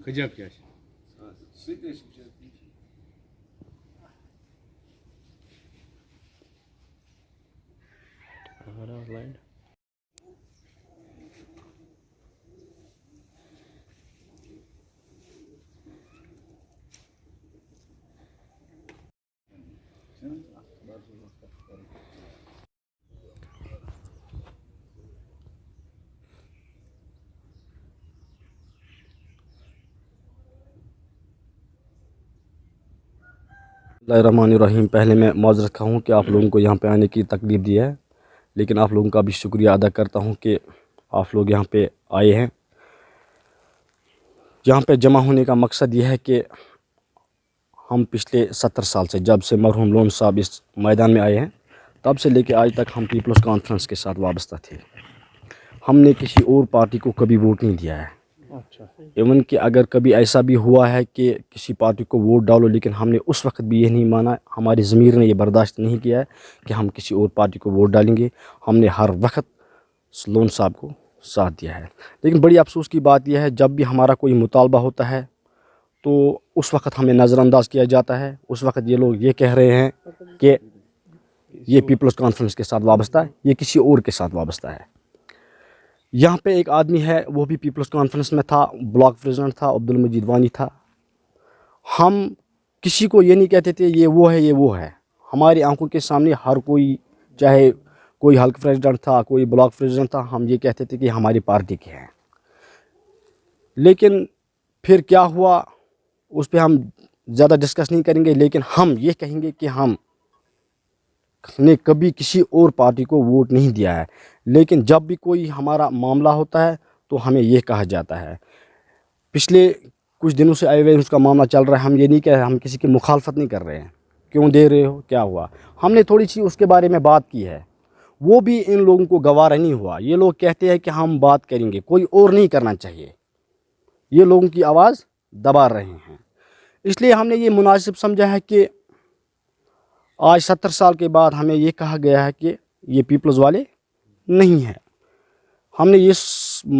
خجب کیا الرحمن، پہلے میں معذرت خواہ ہوں کہ آپ لوگوں کو یہاں پہ آنے کی تکلیف دی ہے، لیکن آپ لوگوں کا بھی شکریہ ادا کرتا ہوں کہ آپ لوگ یہاں پہ آئے ہیں۔ یہاں پہ جمع ہونے کا مقصد یہ ہے کہ ہم پچھلے 70 سال سے، جب سے مرحوم لون صاحب اس میدان میں آئے ہیں، تب سے لے کے آج تک ہم پیپلز کانفرنس کے ساتھ وابستہ تھے۔ ہم نے کسی اور پارٹی کو کبھی ووٹ نہیں دیا ہے۔ ایون کہ اگر کبھی ایسا بھی ہوا ہے کہ کسی پارٹی کو ووٹ ڈالو، لیکن ہم نے اس وقت بھی یہ نہیں مانا، ہماری ضمیر نے یہ برداشت نہیں کیا ہے کہ ہم کسی اور پارٹی کو ووٹ ڈالیں گے۔ ہم نے ہر وقت لون صاحب کو ساتھ دیا ہے۔ لیکن بڑی افسوس کی بات یہ ہے، جب بھی ہمارا کوئی مطالبہ ہوتا ہے تو اس وقت ہمیں نظر انداز کیا جاتا ہے۔ اس وقت یہ لوگ یہ کہہ رہے ہیں کہ یہ پیپلز کانفرنس کے ساتھ وابستہ ہے، یہ کسی اور کے ساتھ وابستہ ہے۔ یہاں پہ ایک آدمی ہے، وہ بھی پیپلز کانفرنس میں تھا، بلاک پریزیڈنٹ تھا، عبدالمجید وانی تھا۔ ہم کسی کو یہ نہیں کہتے تھے یہ وہ ہے یہ وہ ہے۔ ہماری آنکھوں کے سامنے ہر کوئی، چاہے کوئی حلقہ پریزیڈنٹ تھا، کوئی بلاک پریزیڈنٹ تھا، ہم یہ کہتے تھے کہ ہماری پارٹی کے ہیں۔ لیکن پھر کیا ہوا اس پہ ہم زیادہ ڈسکس نہیں کریں گے، لیکن ہم یہ کہیں گے کہ ہم نے کبھی کسی اور پارٹی کو ووٹ نہیں دیا ہے۔ لیکن جب بھی کوئی ہمارا معاملہ ہوتا ہے تو ہمیں یہ کہا جاتا ہے، پچھلے کچھ دنوں سے آئے ہوئے اس کا معاملہ چل رہا ہے، ہم یہ نہیں کہہ رہے، ہم کسی کی مخالفت نہیں کر رہے ہیں، کیوں دے رہے ہو، کیا ہوا۔ ہم نے تھوڑی سی اس کے بارے میں بات کی ہے، وہ بھی ان لوگوں کو گوارا نہیں ہوا۔ یہ لوگ کہتے ہیں کہ ہم بات کریں گے، کوئی اور نہیں کرنا چاہیے، یہ لوگوں کی آواز دبا رہے ہیں۔ اس لیے ہم نے یہ مناسب سمجھا ہے کہ آج 70 سال کے بعد ہمیں یہ کہا گیا ہے کہ یہ پیپلز والے نہیں ہیں۔ ہم نے یہ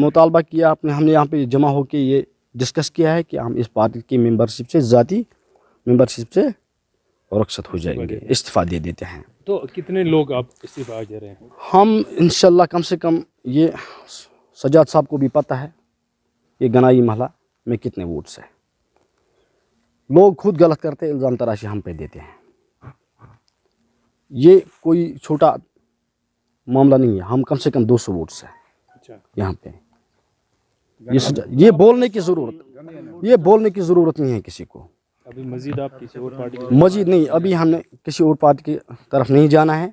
مطالبہ کیا، ہم نے یہاں پہ جمع ہو کے یہ ڈسکس کیا ہے کہ ہم اس پارٹی کی ممبرشپ سے، ذاتی ممبرشپ سے رخصت ہو جائیں گے، استعفیٰ دے دیتے ہیں۔ تو کتنے لوگ آپ استعفیٰ دے رہے ہیں؟ ہم انشاءاللہ کم سے کم، یہ سجاد صاحب کو بھی پتہ ہے یہ گنائی محلہ میں کتنے ووٹس ہیں۔ لوگ خود غلط کرتے، الزام تراشی ہم پہ دیتے ہیں۔ یہ کوئی چھوٹا معاملہ نہیں ہے، ہم کم سے کم 200 ووٹس ہیں یہاں پہ۔ یہ بولنے کی ضرورت نہیں ہے کسی کو۔ ابھی مزید آپ کسی اور پارٹی مزید نہیں، ابھی ہم نے کسی اور پارٹی کی طرف نہیں جانا ہے،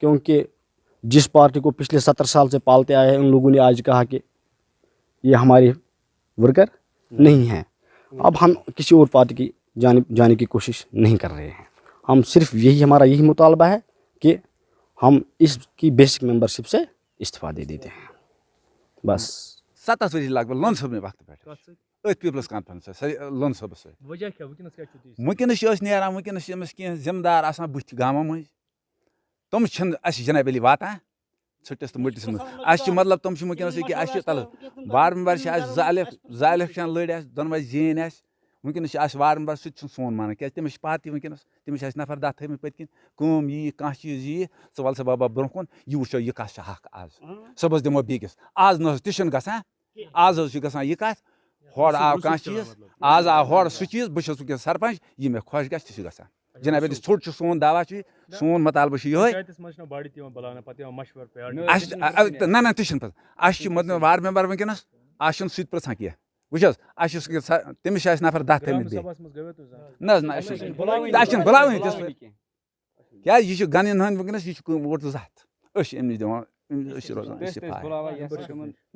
کیونکہ جس پارٹی کو پچھلے 70 سال سے پالتے آئے ہیں، ان لوگوں نے آج کہا کہ یہ ہماری ورکر نہیں ہیں۔ اب ہم کسی اور پارٹی کی جانب جانے کی کوشش نہیں کر رہے ہیں۔ ہم صرف ہمارا یہی مطالبہ ہے کہ ہم اس کی بیسک ممبرشپ سے استعفیٰ دے دیتے ہیں، بس۔ 7 ؤری لگ بھگ لون صٲب وقت پہ پیپلز کانفرنس لون صٲب وجہ کیا ونکس نیران، ونکس أمس کینٛہہ ذمہٕ دار آسان بٕتھِ گامو منٛز، تِم چھِنہٕ اَسہِ جناب علی واتان ژھٕٹِس تہٕ مٔٹِس منٛز۔ اَسہِ چھِ مطلب تِم چھِ ونکیٚنس ییٚکیٛاہ اَسہِ چھِ تَلہٕ وارڈ ممبر چھِ اَسہِ زٕ الیکشن لٔڑۍ اَسہِ، دۄنوَے زیٖنۍ اَسہِ۔ ونکیٚنس چھِ اَسہِ وارڈ ممبر، سُہ تہِ چھُنہٕ سون مانان، کیٛازِ تٔمِس چھِ پارٹی ونکیٚنس، تٔمِس چھِ اَسہِ نفر 10 تھٲومٕتۍ پٔتۍ کِنۍ، کٲم ییہِ کانٛہہ چیٖز ییہِ، ژٕ وَل سا بابا برونٛہہ کُن، یہِ وٕچھو یہِ کَس چھِ حق آز، صُبحس دِمو بیٚکِس۔ آز نہ حظ تہِ چھُنہٕ گژھان، آز حظ چھُ گژھان یہِ کَتھ، ہورٕ آو کانٛہہ چیٖز، آز آو ہورٕ سُہ چیٖز، بہٕ چھُس ونکیٚس سرپنچ، یہِ مےٚ خۄش گژھِ تہِ چھُ گژھان۔ جناب علی ژھوٚٹ چھُ سون دعوا چھُ، سون مطالبہٕ چھُ یِہوٚے۔ نہ نہ تہِ چھُنہٕ پَتہٕ، اَسہِ چھُ مطلب وارڈ ممبر ونکیٚنس، اَسہِ چھُنہٕ سُہ تہِ پرٛژھان کینٛہہ، وٕچھ حظ، اَسہِ چھُ تٔمِس چھِ اَسہِ نفر 10 تھٲومٕتۍ بیٚیہِ۔ نہ حظ نہ، اَسہِ چھِنہٕ بُلاوٕنۍ تِژھ پٲٹھۍ، کیٛازِ یہِ چھُ غنیَن ہٕنٛدۍ ونکیٚنس، یہِ چھُ ووٹ 2 ہَتھ، أسۍ چھِ أمۍ نِش دِوان، أسۍ چھِ روزان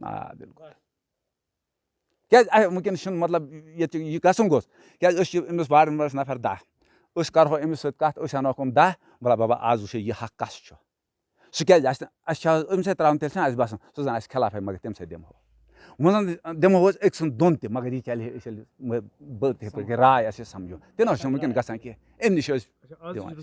آ بِلکُل۔ کیٛازِ ونکیٚنس چھُنہٕ مطلب ییٚتہِ یہِ گژھُن گوٚژھ، کیٛازِ أسۍ چھِ أمِس وارڈ ممبرس نفر 10، أسۍ کَرہو أمِس سۭتۍ کَتھ، أسۍ اَنہوکھ یِم 10، وَلا بابا آز وٕچھو یہِ حق کَس چھُ، سُہ کیٛازِ اَسہِ چھِ أمۍ سۭتۍ ترٛاوُن، تیٚلہِ چھِنہ اَسہِ باسان سُہ زَن آسہِ خلافٕے، مگر تَمہِ سۭتۍ دِمہو، وۄنۍ زَن دِمہو أسۍ أکۍ سُنٛد دۄن تہِ، مگر یہِ چلہِ ہے، أسۍ ییٚلہِ بہٕ تہِ پٲٹھۍ راے آسہِ سَمجھو، تہِ نہ حظ چھُنہٕ ونکیٚن گژھان کینٛہہ، اَمہِ نِش چھِ أسۍ دِوان۔